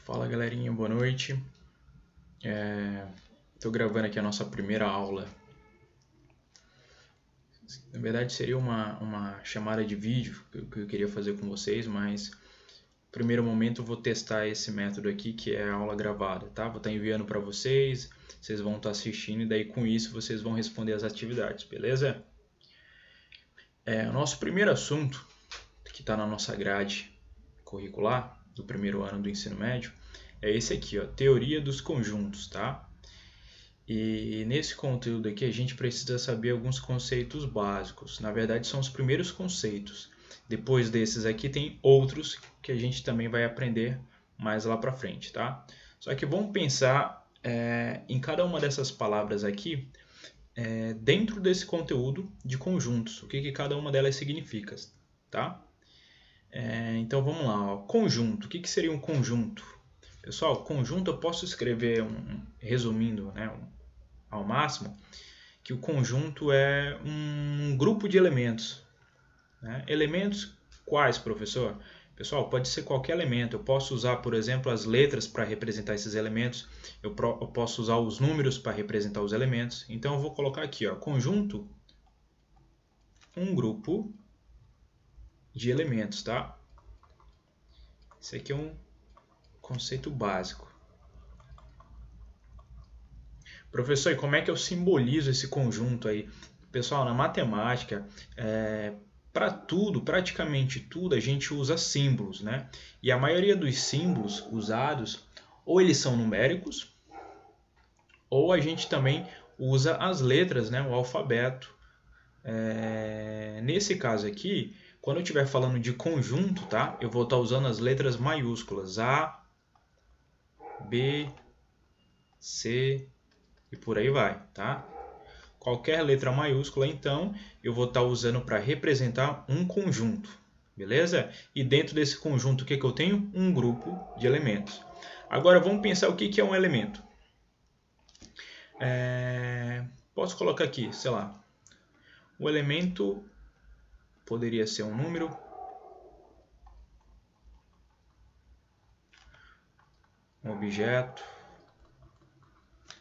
Fala galerinha, boa noite. Estou gravando aqui a nossa primeira aula. Na verdade seria uma chamada de vídeo que eu queria fazer com vocês, mas no primeiro momento eu vou testar esse método aqui que é a aula gravada, tá? Vou estar enviando para vocês, vocês vão estar assistindo e daí com isso vocês vão responder as atividades, beleza? O nosso primeiro assunto, que está na nossa grade curricular do primeiro ano do ensino médio, é esse aqui, ó, teoria dos conjuntos, tá? E nesse conteúdo aqui a gente precisa saber alguns conceitos básicos. Na verdade são os primeiros conceitos. Depois desses aqui tem outros que a gente também vai aprender mais lá para frente, tá? Só que vamos pensar em cada uma dessas palavras aqui dentro desse conteúdo de conjuntos. O que cada uma delas significa, tá? Então vamos lá, ó. Conjunto. O que seria um conjunto? Pessoal, conjunto eu posso escrever, resumindo, né, ao máximo, que o conjunto é um grupo de elementos. Né? Elementos quais, professor? Pessoal, pode ser qualquer elemento. Eu posso usar, por exemplo, as letras para representar esses elementos. Eu posso usar os números para representar os elementos. Então eu vou colocar aqui, ó, conjunto, um grupo de elementos, tá? Esse aqui é um conceito básico. Professor, e como é que eu simbolizo esse conjunto aí? Pessoal, na matemática, para tudo, praticamente tudo, a gente usa símbolos, né? E a maioria dos símbolos usados, ou eles são numéricos, ou a gente também usa as letras, né? O alfabeto. Nesse caso aqui, quando eu estiver falando de conjunto, tá? Eu vou estar usando as letras maiúsculas, A, B, C e por aí vai, tá? Qualquer letra maiúscula, então, eu vou estar usando para representar um conjunto, beleza? E dentro desse conjunto, o que eu tenho? Um grupo de elementos. Agora, vamos pensar o que é um elemento. Posso colocar aqui, sei lá, o elemento poderia ser um número, um objeto,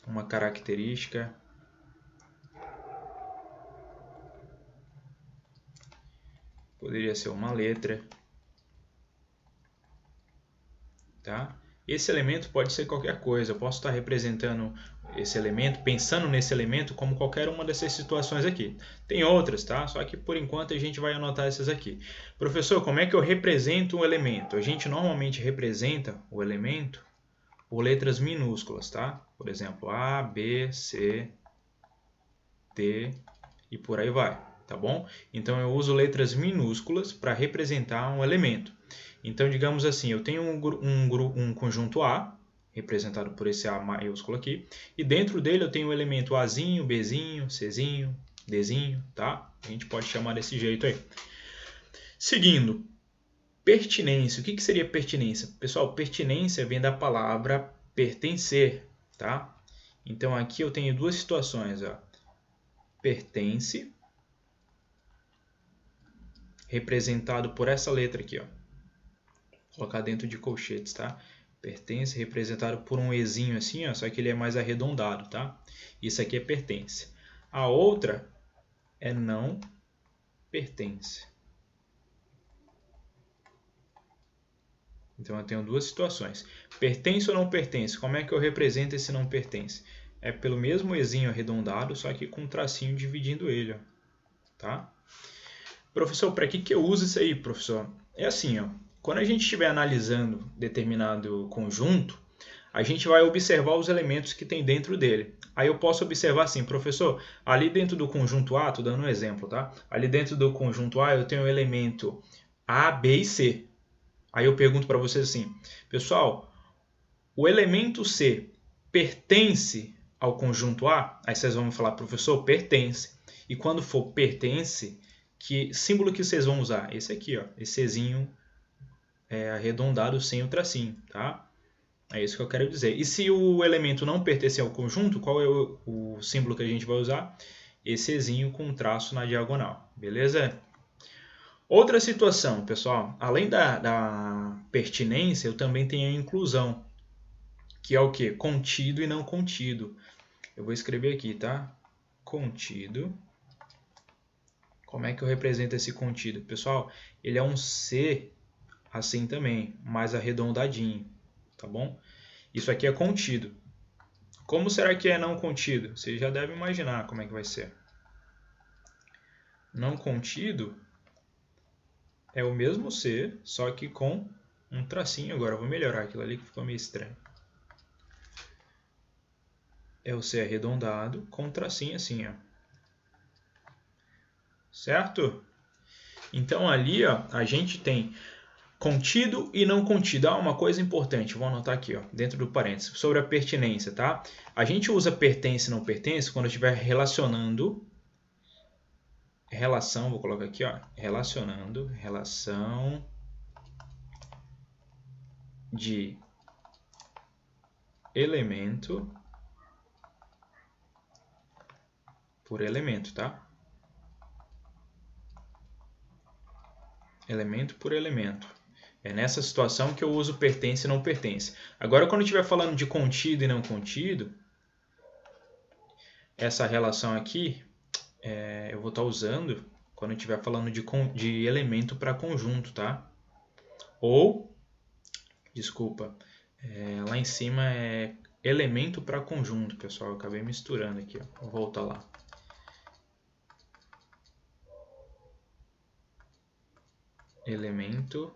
uma característica, poderia ser uma letra, tá? Esse elemento pode ser qualquer coisa, eu posso estar representando esse elemento, pensando nesse elemento como qualquer uma dessas situações aqui. Tem outras, tá? Só que por enquanto a gente vai anotar essas aqui. Professor, como é que eu represento um elemento? A gente normalmente representa o elemento por letras minúsculas, tá? Por exemplo, A, B, C, D e por aí vai, tá bom? Então eu uso letras minúsculas para representar um elemento. Então, digamos assim, eu tenho um conjunto A, representado por esse A maiúsculo aqui, e dentro dele eu tenho o elemento Azinho, Bzinho, Czinho, Dzinho, tá? A gente pode chamar desse jeito aí. Seguindo, pertinência. O que seria pertinência? Pessoal, pertinência vem da palavra pertencer, tá? Então aqui eu tenho duas situações, ó. Pertence, representado por essa letra aqui, ó. Vou colocar dentro de colchetes, tá? Pertence, representado por um Ezinho assim, ó, só que ele é mais arredondado, tá? Isso aqui é pertence. A outra é não pertence. Então eu tenho duas situações. Pertence ou não pertence? Como é que eu represento esse não pertence? É pelo mesmo Ezinho arredondado, só que com um tracinho dividindo ele, ó, tá? Professor, para que eu uso isso aí, professor? É assim, ó. Quando a gente estiver analisando determinado conjunto, a gente vai observar os elementos que tem dentro dele. Aí eu posso observar assim, professor, ali dentro do conjunto A, estou dando um exemplo, tá? Ali dentro do conjunto A eu tenho o elemento A, B e C. Aí eu pergunto para vocês assim, pessoal, o elemento C pertence ao conjunto A? Aí vocês vão me falar, professor, pertence. E quando for pertence, que símbolo que vocês vão usar? Esse aqui, ó, esse Czinho arredondado sem o tracinho, tá? É isso que eu quero dizer. E se o elemento não pertencer ao conjunto, qual é o símbolo que a gente vai usar? Esse Ezinho com um traço na diagonal, beleza? Outra situação, pessoal, além da pertinência, eu também tenho a inclusão. que é o quê? Contido e não contido. Eu vou escrever aqui, tá? Contido. Como é que eu represento esse contido? Pessoal, ele é um C assim também, mais arredondadinho, tá bom? Isso aqui é contido. Como será que é não contido? Você já deve imaginar como é que vai ser. Não contido é o mesmo C, só que com um tracinho. Agora eu vou melhorar aquilo ali que ficou meio estranho. É o C arredondado com um tracinho assim, ó. Certo? Então ali, ó, a gente tem contido e não contido. Ah, uma coisa importante, vou anotar aqui, ó, dentro do parênteses, sobre a pertinência, tá? A gente usa pertence e não pertence quando estiver relacionando relação, vou colocar aqui, ó, relacionando, relação de elemento por elemento, tá? Elemento por elemento. É nessa situação que eu uso pertence e não pertence. Agora, quando eu estiver falando de contido e não contido, essa relação aqui, eu vou estar usando quando eu estiver falando de elemento para conjunto, tá? Ou, desculpa, lá em cima é elemento para conjunto, pessoal. Eu acabei misturando aqui, ó. Vou voltar lá. Elemento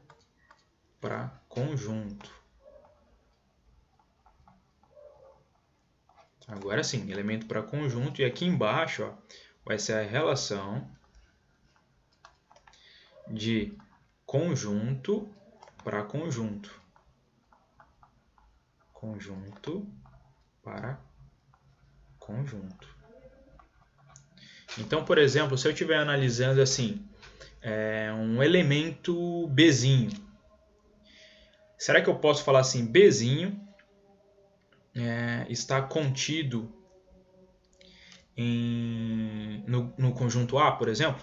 para conjunto. Agora sim, elemento para conjunto. E aqui embaixo, ó, vai ser a relação de conjunto para conjunto. Conjunto para conjunto. Então, por exemplo, se eu estiver analisando assim, um elemento Bzinho, será que eu posso falar assim, Bzinho está contido no conjunto A, por exemplo?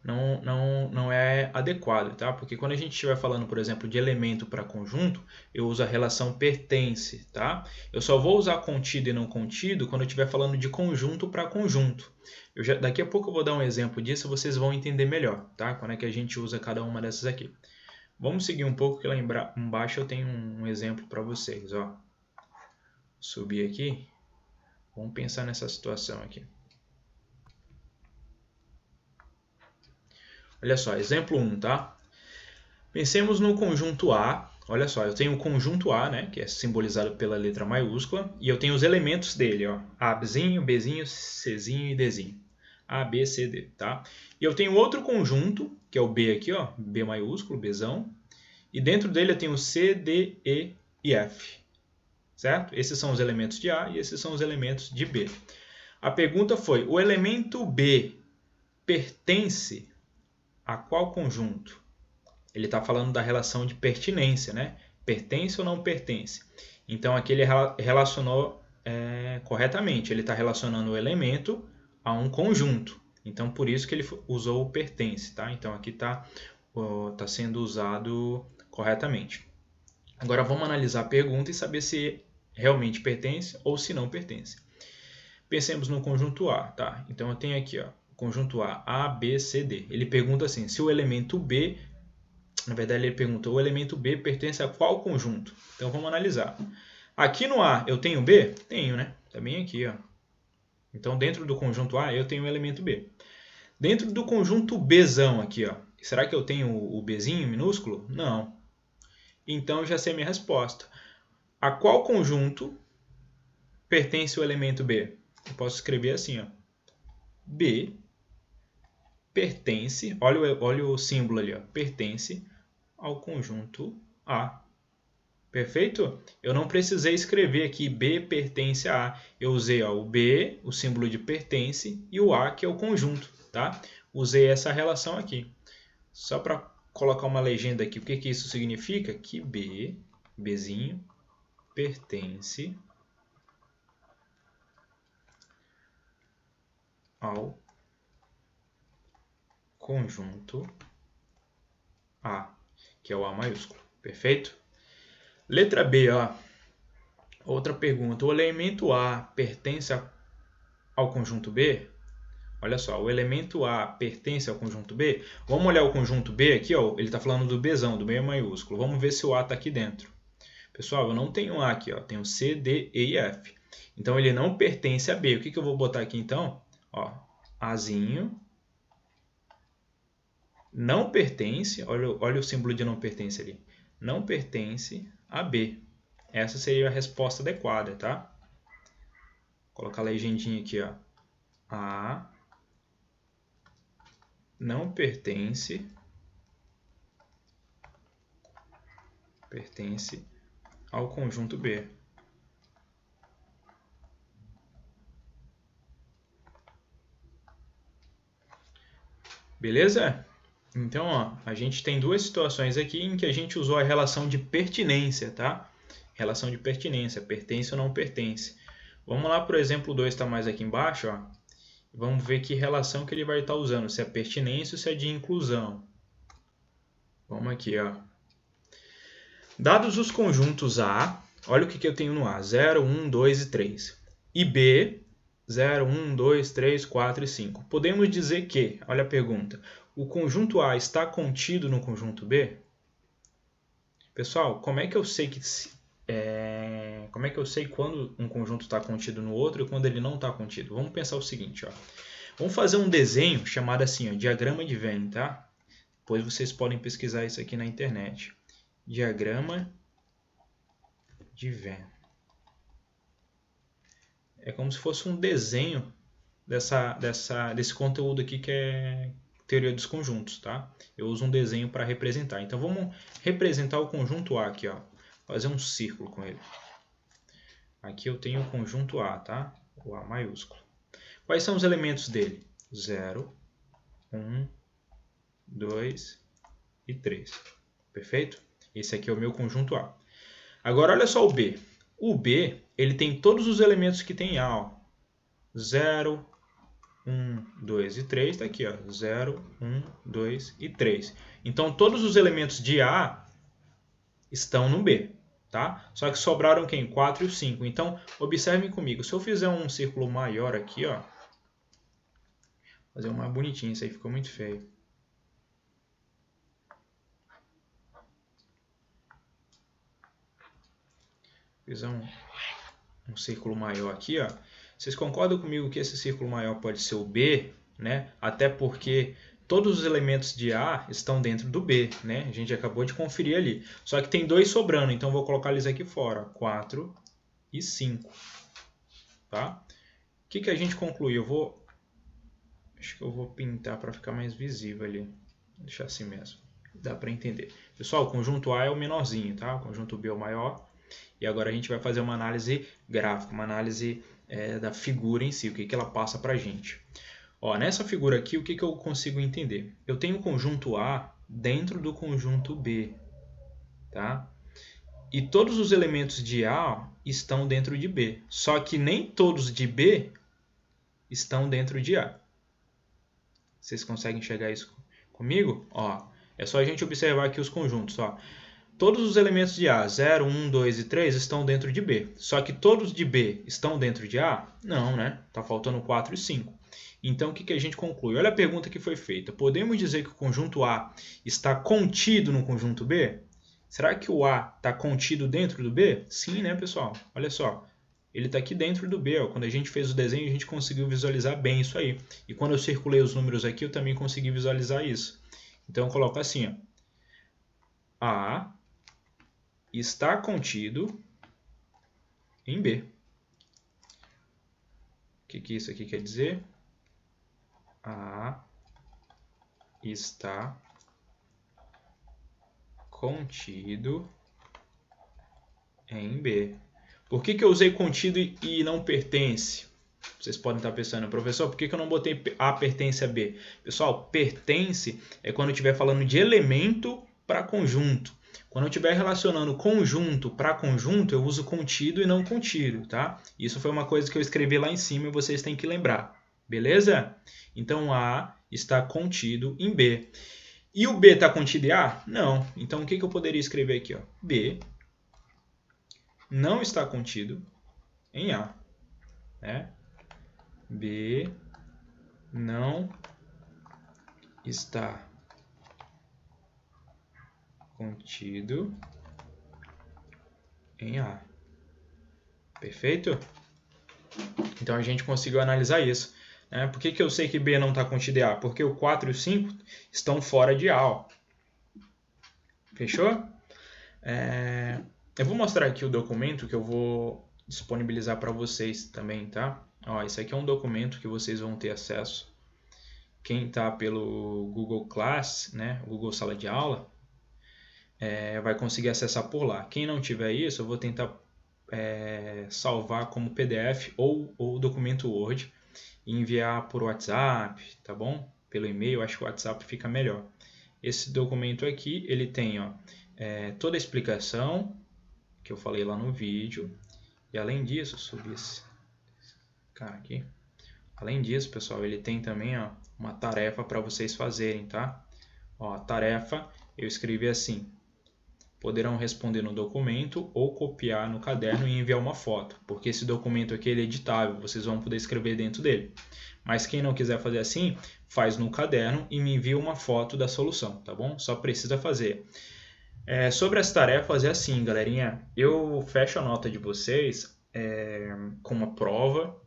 Não é adequado, tá? Porque quando a gente estiver falando, por exemplo, de elemento para conjunto, eu uso a relação pertence, tá? Eu só vou usar contido e não contido quando eu estiver falando de conjunto para conjunto. Daqui a pouco eu vou dar um exemplo disso, vocês vão entender melhor, tá? Quando é que a gente usa cada uma dessas aqui. Vamos seguir um pouco, que lá embaixo eu tenho um exemplo para vocês, ó. Subir aqui. Vamos pensar nessa situação aqui. Olha só, exemplo 1, tá? Pensemos no conjunto A. Olha só, eu tenho o conjunto A, né, que é simbolizado pela letra maiúscula, e eu tenho os elementos dele, ó, Azinho, Bzinho, Czinho e Dzinho. A, B, C, D, tá? E eu tenho outro conjunto, que é o B aqui, ó, B maiúsculo, Bzão, e dentro dele eu tenho C, D, E e F, certo? Esses são os elementos de A e esses são os elementos de B. A pergunta foi, o elemento B pertence a qual conjunto? Ele está falando da relação de pertinência, né? Pertence ou não pertence? Então aqui ele relacionou corretamente. Ele está relacionando o elemento a um conjunto. Então por isso que ele usou o pertence, tá? Então aqui está sendo usado corretamente. Agora vamos analisar a pergunta e saber se realmente pertence ou se não pertence. Pensemos no conjunto A, tá? Então eu tenho aqui, ó, conjunto A, B, C, D. Ele pergunta assim, se o elemento B, na verdade ele pergunta, o elemento B pertence a qual conjunto? Então vamos analisar. Aqui no A eu tenho B? Tenho, né? Tá bem aqui, ó. Então dentro do conjunto A eu tenho o elemento B. Dentro do conjunto Bzão aqui, ó, será que eu tenho o Bzinho minúsculo? Não. Então já sei a minha resposta. A qual conjunto pertence o elemento B? Eu posso escrever assim, ó. B pertence, olha o símbolo ali, ó, pertence ao conjunto A. Perfeito? Eu não precisei escrever aqui B pertence a A. Eu usei ó, o B, o símbolo de pertence, e o A, que é o conjunto, tá? Usei essa relação aqui. Só para colocar uma legenda aqui, o que isso significa? Que Bzinho, pertence ao conjunto A, que é o A maiúsculo. Perfeito? Letra B, ó. Outra pergunta, o elemento A pertence ao conjunto B? Olha só, o elemento A pertence ao conjunto B? Vamos olhar o conjunto B aqui, ó, ele está falando do Bzão, do B maiúsculo. Vamos ver se o A está aqui dentro. Pessoal, eu não tenho A aqui, ó, tenho C, D, E e F. Então, ele não pertence a B. O que eu vou botar aqui, então? Ó, Azinho não pertence, olha o símbolo de não pertence ali, não pertence a B. Essa seria a resposta adequada, tá? Vou colocar a legendinha aqui, ó. A não pertence ao conjunto B. Beleza? Então, ó, a gente tem duas situações aqui em que a gente usou a relação de pertinência, tá? Relação de pertinência, pertence ou não pertence. Vamos lá para o exemplo 2, está mais aqui embaixo, ó. Vamos ver que relação que ele vai estar usando, se é pertinência ou se é de inclusão. Vamos aqui, ó. Dados os conjuntos A, olha o que eu tenho no A, 0, 1, 2 e 3. E B, 0, 1, 2, 3, 4 e 5. Podemos dizer que, olha a pergunta, o conjunto A está contido no conjunto B? Pessoal, como é que eu sei quando um conjunto está contido no outro e quando ele não está contido? Vamos pensar o seguinte, ó. Vamos fazer um desenho chamado assim, ó, diagrama de Venn, tá? Depois vocês podem pesquisar isso aqui na internet. Diagrama de Venn. É como se fosse um desenho desse conteúdo aqui que é teoria dos conjuntos, tá? Eu uso um desenho para representar. Então vamos representar o conjunto A aqui, ó. Fazer um círculo com ele. Aqui eu tenho o conjunto A, tá? O A maiúsculo. Quais são os elementos dele? 0, 1, 2 e 3. Perfeito? Esse aqui é o meu conjunto A. Agora olha só o B. O B, ele tem todos os elementos que tem A, ó. 0, 1, 2 e 3, está aqui, ó. 0, 1, 2 e 3. Então, todos os elementos de A estão no B, tá? Só que sobraram quem? 4 e o 5. Então, observem comigo. Se eu fizer um círculo maior aqui, ó. Fazer um mais bonitinho, isso aí ficou muito feio. Fiz um círculo maior aqui, ó. Vocês concordam comigo que esse círculo maior pode ser o B, né? Até porque todos os elementos de A estão dentro do B, né? A gente acabou de conferir ali. Só que tem 2 sobrando, então vou colocar eles aqui fora. 4 e 5. Tá? O que a gente conclui? Acho que eu vou pintar para ficar mais visível ali. Vou deixar assim mesmo. Dá para entender. Pessoal, o conjunto A é o menorzinho, tá? O conjunto B é o maior. E agora a gente vai fazer uma análise gráfica, uma análise da figura em si, o que ela passa para a gente. Ó, nessa figura aqui, o que eu consigo entender? Eu tenho o conjunto A dentro do conjunto B, tá? E todos os elementos de A estão dentro de B, só que nem todos de B estão dentro de A. Vocês conseguem enxergar isso comigo? Ó, é só a gente observar aqui os conjuntos, ó. Todos os elementos de A, 0, 1, 2 e 3, estão dentro de B. Só que todos de B estão dentro de A? Não, né? Está faltando 4 e 5. Então, o que a gente conclui? Olha a pergunta que foi feita. Podemos dizer que o conjunto A está contido no conjunto B? Será que o A está contido dentro do B? Sim, né, pessoal? Olha só. Ele está aqui dentro do B. Ó. Quando a gente fez o desenho, a gente conseguiu visualizar bem isso aí. E quando eu circulei os números aqui, eu também consegui visualizar isso. Então, eu coloco assim, ó. A está contido em B. O que isso aqui quer dizer? A está contido em B. Por que eu usei contido e não pertence? Vocês podem estar pensando, professor, por que eu não botei A pertence a B? Pessoal, pertence é quando eu estiver falando de elemento para conjunto. Quando eu estiver relacionando conjunto para conjunto, eu uso contido e não contido, tá? Isso foi uma coisa que eu escrevi lá em cima e vocês têm que lembrar, beleza? Então, A está contido em B. E o B está contido em A? Não. Então, o que eu poderia escrever aqui? Ó? B não está contido em A, né? B não está contido em A. Perfeito? Então a gente conseguiu analisar isso. Né? Por que eu sei que B não está contido em A? Porque o 4 e o 5 estão fora de A. Ó. Fechou? Eu vou mostrar aqui o documento que eu vou disponibilizar para vocês também, tá? Ó, esse aqui é um documento que vocês vão ter acesso. Quem está pelo Google Class, né, Google Sala de Aula, vai conseguir acessar por lá. Quem não tiver isso, eu vou tentar salvar como PDF ou documento Word e enviar por WhatsApp, tá bom? Pelo e-mail, acho que o WhatsApp fica melhor. Esse documento aqui, ele tem ó, toda a explicação que eu falei lá no vídeo. E além disso, subir esse cara aqui. Além disso, pessoal, ele tem também ó, uma tarefa para vocês fazerem, tá? Ó, a tarefa eu escrevi assim: poderão responder no documento ou copiar no caderno e enviar uma foto, porque esse documento aqui ele é editável, vocês vão poder escrever dentro dele. Mas quem não quiser fazer assim, faz no caderno e me envia uma foto da solução, tá bom? Só precisa fazer. Sobre as tarefas é assim, galerinha, eu fecho a nota de vocês com uma prova.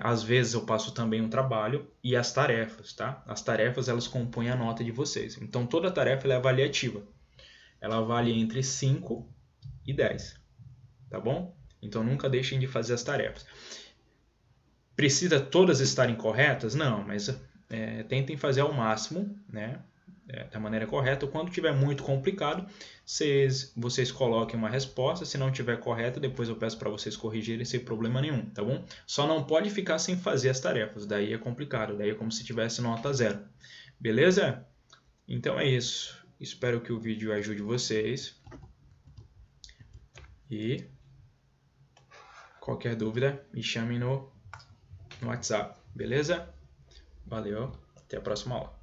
Às vezes eu passo também um trabalho e as tarefas, tá? As tarefas elas compõem a nota de vocês. Então toda tarefa ela é avaliativa. Ela vale entre 5 e 10, tá bom? Então nunca deixem de fazer as tarefas. Precisa todas estarem corretas? Não, mas tentem fazer ao máximo, né? Da maneira correta. Quando tiver muito complicado, vocês coloquem uma resposta. Se não tiver correta, depois eu peço para vocês corrigirem sem problema nenhum, tá bom? Só não pode ficar sem fazer as tarefas, daí é complicado, daí é como se tivesse nota 0. Beleza? Então é isso. Espero que o vídeo ajude vocês. E qualquer dúvida, me chamem no WhatsApp, beleza? Valeu, até a próxima aula.